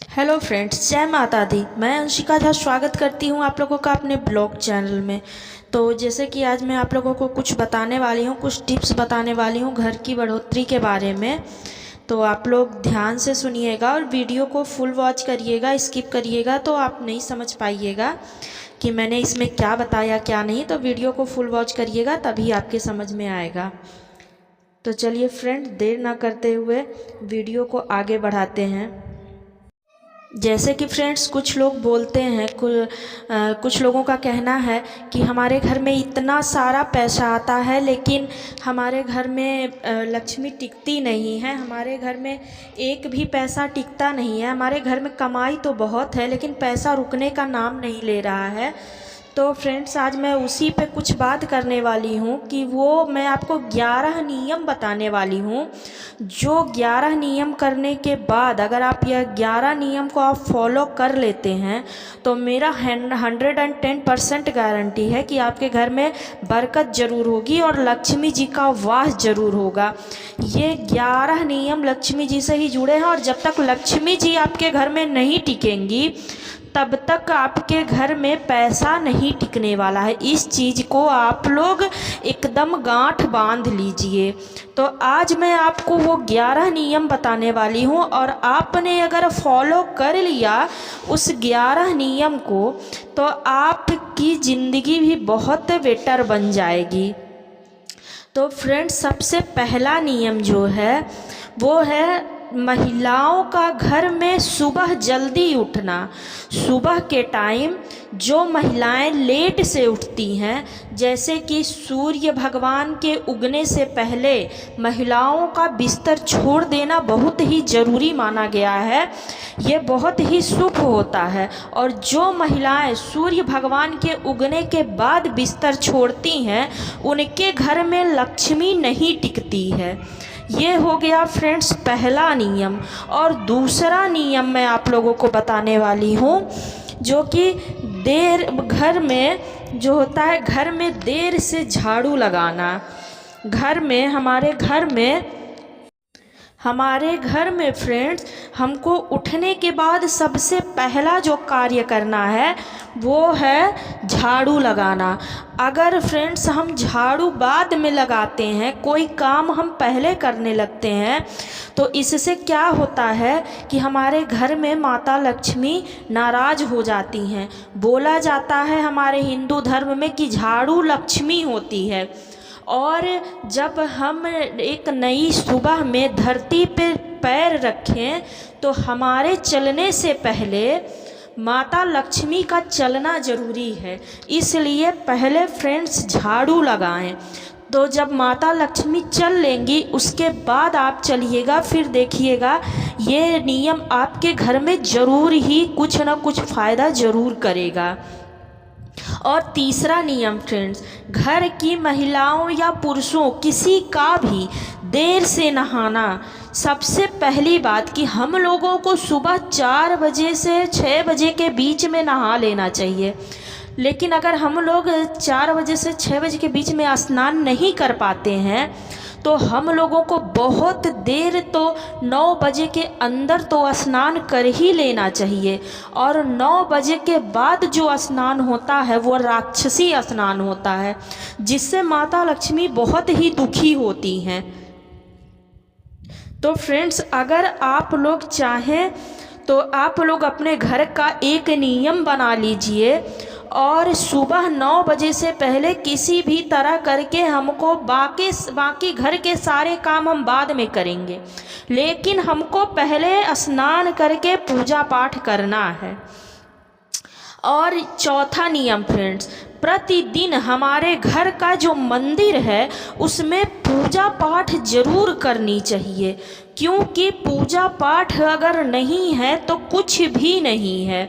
Hello friends, जय माता दी। मैं अंशिका झा स्वागत करती हूँ आप लोगों का अपने ब्लॉग चैनल में। तो जैसे कि आज मैं आप लोगों को कुछ बताने वाली हूँ, कुछ टिप्स बताने वाली हूँ घर की बढ़ोतरी के बारे में। तो आप लोग ध्यान से सुनिएगा और वीडियो को फुल वॉच करिएगा। स्किप करिएगा तो आप नहीं समझ पाइएगा कि मैंने इसमें क्या बताया क्या नहीं। तो वीडियो को फुल वॉच करिएगा तभी आपके समझ में आएगा। तो चलिए फ्रेंड, देर ना करते हुए वीडियो को आगे बढ़ाते हैं। जैसे कि फ्रेंड्स, कुछ लोग बोलते हैं, कुछ लोगों का कहना है कि हमारे घर में इतना सारा पैसा आता है लेकिन हमारे घर में लक्ष्मी टिकती नहीं है। हमारे घर में एक भी पैसा टिकता नहीं है। हमारे घर में कमाई तो बहुत है लेकिन पैसा रुकने का नाम नहीं ले रहा है। तो फ्रेंड्स, आज मैं उसी पे कुछ बात करने वाली हूँ कि वो मैं आपको 11 नियम बताने वाली हूँ, जो 11 नियम करने के बाद अगर आप यह 11 नियम को आप फॉलो कर लेते हैं तो मेरा 110% गारंटी है कि आपके घर में बरकत ज़रूर होगी और लक्ष्मी जी का वास ज़रूर होगा। ये 11 नियम लक्ष्मी जी से ही जुड़े हैं और जब तक लक्ष्मी जी आपके घर में नहीं टिकेंगी तब तक आपके घर में पैसा नहीं टिकने वाला है। इस चीज़ को आप लोग एकदम गांठ बांध लीजिए। तो आज मैं आपको वो 11 नियम बताने वाली हूँ और आपने अगर फॉलो कर लिया उस 11 नियम को तो आपकी ज़िंदगी भी बहुत बेटर बन जाएगी। तो फ्रेंड्स, सबसे पहला नियम जो है वो है महिलाओं का घर में सुबह जल्दी उठना। सुबह के टाइम जो महिलाएं लेट से उठती हैं, जैसे कि सूर्य भगवान के उगने से पहले महिलाओं का बिस्तर छोड़ देना बहुत ही ज़रूरी माना गया है। ये बहुत ही शुभ होता है। और जो महिलाएं सूर्य भगवान के उगने के बाद बिस्तर छोड़ती हैं उनके घर में लक्ष्मी नहीं टिकती है। ये हो गया फ्रेंड्स पहला नियम। और दूसरा नियम मैं आप लोगों को बताने वाली हूँ, जो कि घर में जो होता है, घर में देर से झाड़ू लगाना। हमारे घर में फ्रेंड्स, हमको उठने के बाद सबसे पहला जो कार्य करना है वो है झाड़ू लगाना। अगर फ्रेंड्स हम झाड़ू बाद में लगाते हैं, कोई काम हम पहले करने लगते हैं, तो इससे क्या होता है कि हमारे घर में माता लक्ष्मी नाराज़ हो जाती हैं। बोला जाता है हमारे हिंदू धर्म में कि झाड़ू लक्ष्मी होती है। और जब हम एक नई सुबह में धरती पे पैर रखें तो हमारे चलने से पहले माता लक्ष्मी का चलना ज़रूरी है। इसलिए पहले फ्रेंड्स झाड़ू लगाएं। तो जब माता लक्ष्मी चल लेंगी उसके बाद आप चलिएगा, फिर देखिएगा ये नियम आपके घर में ज़रूर ही कुछ ना कुछ फ़ायदा ज़रूर करेगा। और तीसरा नियम फ्रेंड्स, घर की महिलाओं या पुरुषों किसी का भी देर से नहाना। सबसे पहली बात कि हम लोगों को सुबह 4 बजे से 6 बजे के बीच में नहा लेना चाहिए। लेकिन अगर हम लोग 4 बजे से 6 बजे के बीच में स्नान नहीं कर पाते हैं तो हम लोगों को बहुत देर, तो 9 बजे के अंदर तो स्नान कर ही लेना चाहिए। और 9 बजे के बाद जो स्नान होता है वो राक्षसी स्नान होता है, जिससे माता लक्ष्मी बहुत ही दुखी होती हैं। तो फ्रेंड्स, अगर आप लोग चाहें तो आप लोग अपने घर का एक नियम बना लीजिए और सुबह 9 बजे से पहले किसी भी तरह करके हमको बाकी घर के सारे काम हम बाद में करेंगे, लेकिन हमको पहले स्नान करके पूजा पाठ करना है। और चौथा नियम फ्रेंड्स, प्रतिदिन हमारे घर का जो मंदिर है उसमें पूजा पाठ ज़रूर करनी चाहिए, क्योंकि पूजा पाठ अगर नहीं है तो कुछ भी नहीं है।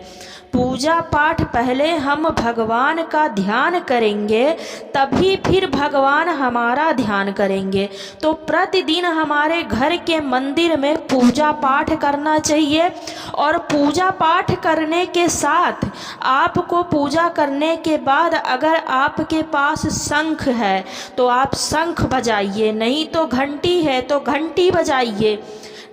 पूजा पाठ पहले हम भगवान का ध्यान करेंगे तभी फिर भगवान हमारा ध्यान करेंगे। तो प्रतिदिन हमारे घर के मंदिर में पूजा पाठ करना चाहिए। और पूजा पाठ करने के साथ आपको पूजा करने के बाद अगर आपके पास शंख है तो आप शंख बजाइए, नहीं तो घंटी है तो घंटी बजाइए।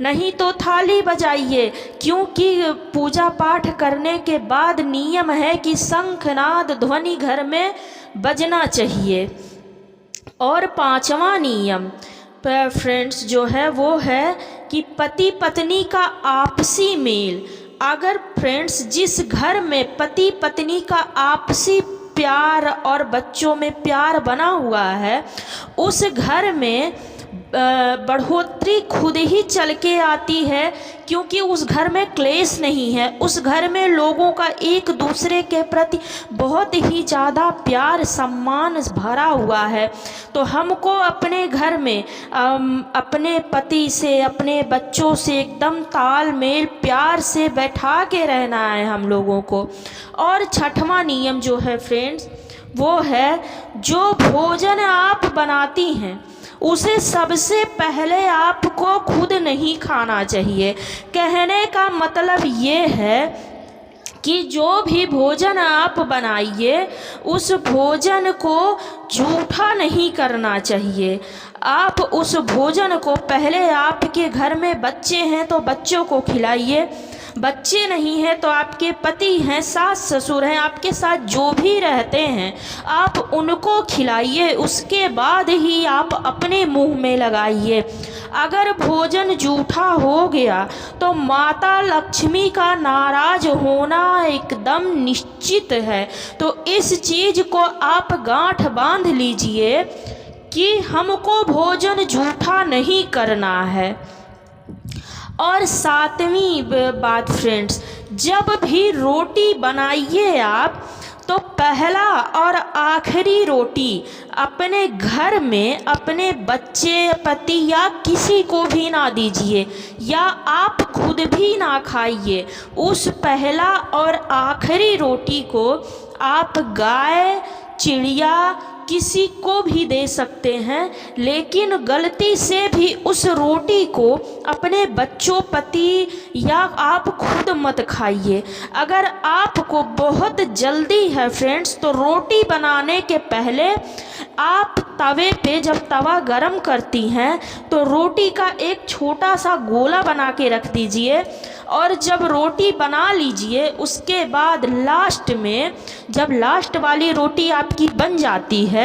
नहीं तो थाली बजाइए, क्योंकि पूजा पाठ करने के बाद नियम है कि शंखनाद ध्वनि घर में बजना चाहिए। और पांचवा नियम फ्रेंड्स जो है वो है कि पति पत्नी का आपसी मेल। अगर फ्रेंड्स जिस घर में पति पत्नी का आपसी प्यार और बच्चों में प्यार बना हुआ है, उस घर में बढ़ोतरी खुद ही चल के आती है, क्योंकि उस घर में क्लेश नहीं है। उस घर में लोगों का एक दूसरे के प्रति बहुत ही ज़्यादा प्यार सम्मान भरा हुआ है। तो हमको अपने घर में अपने पति से, अपने बच्चों से एकदम तालमेल प्यार से बैठा के रहना है हम लोगों को। और छठवां नियम जो है फ्रेंड्स वो है, जो भोजन आप बनाती हैं उसे सबसे पहले आपको खुद नहीं खाना चाहिए। कहने का मतलब ये है कि जो भी भोजन आप बनाइए उस भोजन को जूठा नहीं करना चाहिए। आप उस भोजन को पहले, आपके घर में बच्चे हैं तो बच्चों को खिलाइए, बच्चे नहीं हैं तो आपके पति हैं, सास ससुर हैं, आपके साथ जो भी रहते हैं आप उनको खिलाइए, उसके बाद ही आप अपने मुंह में लगाइए। अगर भोजन जूठा हो गया तो माता लक्ष्मी का नाराज होना एकदम निश्चित है। तो इस चीज़ को आप गांठ बांध लीजिए कि हमको भोजन जूठा नहीं करना है। और सातवीं बात फ्रेंड्स, जब भी रोटी बनाइए आप तो पहला और आखिरी रोटी अपने घर में अपने बच्चे, पति या किसी को भी ना दीजिए, या आप खुद भी ना खाइए। उस पहला और आखिरी रोटी को आप गाय, चिड़िया, किसी को भी दे सकते हैं, लेकिन गलती से भी उस रोटी को अपने बच्चों, पति या आप खुद मत खाइए। अगर आपको बहुत जल्दी है फ्रेंड्स तो रोटी बनाने के पहले आप तवे पे जब तवा गरम करती हैं तो रोटी का एक छोटा सा गोला बना के रख दीजिए, और जब रोटी बना लीजिए उसके बाद लास्ट में, जब लास्ट वाली रोटी आपकी बन जाती है,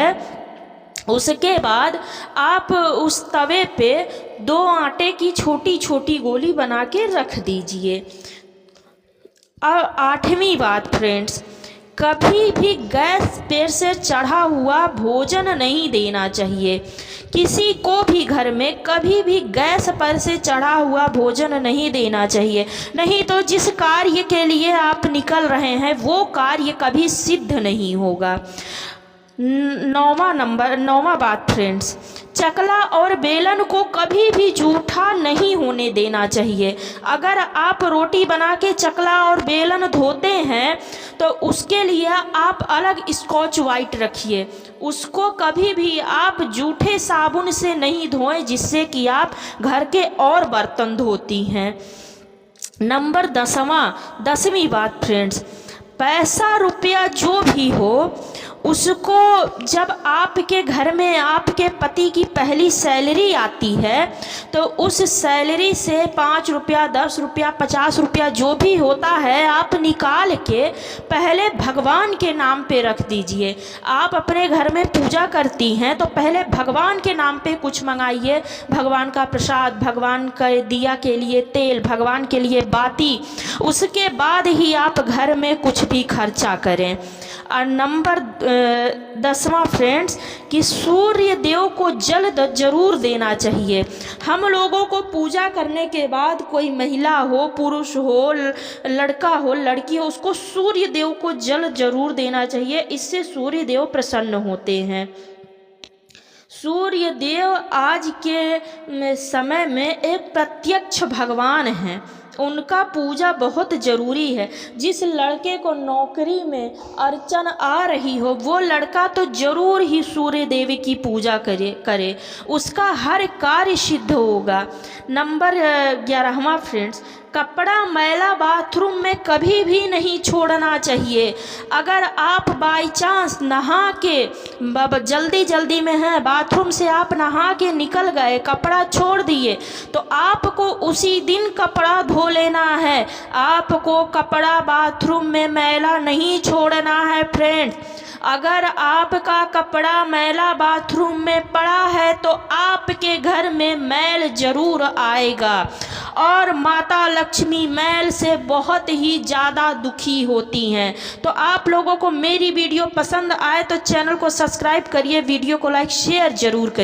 उसके बाद आप उस तवे पे 2 आटे की छोटी छोटी गोली बना के रख दीजिए। और आठवीं बात फ्रेंड्स, कभी भी गैस पर से चढ़ा हुआ भोजन नहीं देना चाहिए। किसी को भी घर में कभी भी गैस पर से चढ़ा हुआ भोजन नहीं देना चाहिए, नहीं तो जिस कार्य के लिए आप निकल रहे हैं वो कार्य कभी सिद्ध नहीं होगा। नौवां बात फ्रेंड्स, चकला और बेलन को कभी भी जूठा नहीं होने देना चाहिए। अगर आप रोटी बना के चकला और बेलन धोते हैं तो उसके लिए आप अलग स्कॉच वाइट रखिए, उसको कभी भी आप जूठे साबुन से नहीं धोएं जिससे कि आप घर के और बर्तन धोती हैं। नंबर 10वीं बात फ्रेंड्स, पैसा रुपया जो भी हो उसको जब आपके घर में आपके पति की पहली सैलरी आती है तो उस सैलरी से 5 रुपया, 10 रुपया, 50 रुपया जो भी होता है आप निकाल के पहले भगवान के नाम पे रख दीजिए। आप अपने घर में पूजा करती हैं तो पहले भगवान के नाम पे कुछ मंगाइए, भगवान का प्रसाद, भगवान का दिया के लिए तेल, भगवान के लिए बाती, उसके बाद ही आप घर में कुछ भी खर्चा करें। और नंबर 10वां फ्रेंड्स कि सूर्य देव को जल जरूर देना चाहिए। हम लोगों को पूजा करने के बाद कोई महिला हो, पुरुष हो, लड़का हो, लड़की हो, उसको सूर्य देव को जल जरूर देना चाहिए, इससे सूर्य देव प्रसन्न होते हैं। सूर्य देव आज के समय में एक प्रत्यक्ष भगवान हैं, उनका पूजा बहुत ज़रूरी है। जिस लड़के को नौकरी में अड़चन आ रही हो वो लड़का तो ज़रूर ही सूर्य देव की पूजा करे, उसका हर कार्य सिद्ध होगा। नंबर 11वां फ्रेंड्स, कपड़ा मैला बाथरूम में कभी भी नहीं छोड़ना चाहिए। अगर आप बाई चांस नहा के जल्दी जल्दी में हैं, बाथरूम से आप नहा के निकल गए, कपड़ा छोड़ दिए, तो आपको उसी दिन कपड़ा धो लेना है। आपको कपड़ा बाथरूम में मैला नहीं छोड़ना है फ्रेंड। अगर आपका कपड़ा मैला बाथरूम में पड़ा है तो आपके घर में मैल जरूर आएगा, और माता लक्ष्मी मैल से बहुत ही ज़्यादा दुखी होती हैं। तो आप लोगों को मेरी वीडियो पसंद आए तो चैनल को सब्सक्राइब करिए, वीडियो को लाइक शेयर जरूर करिए।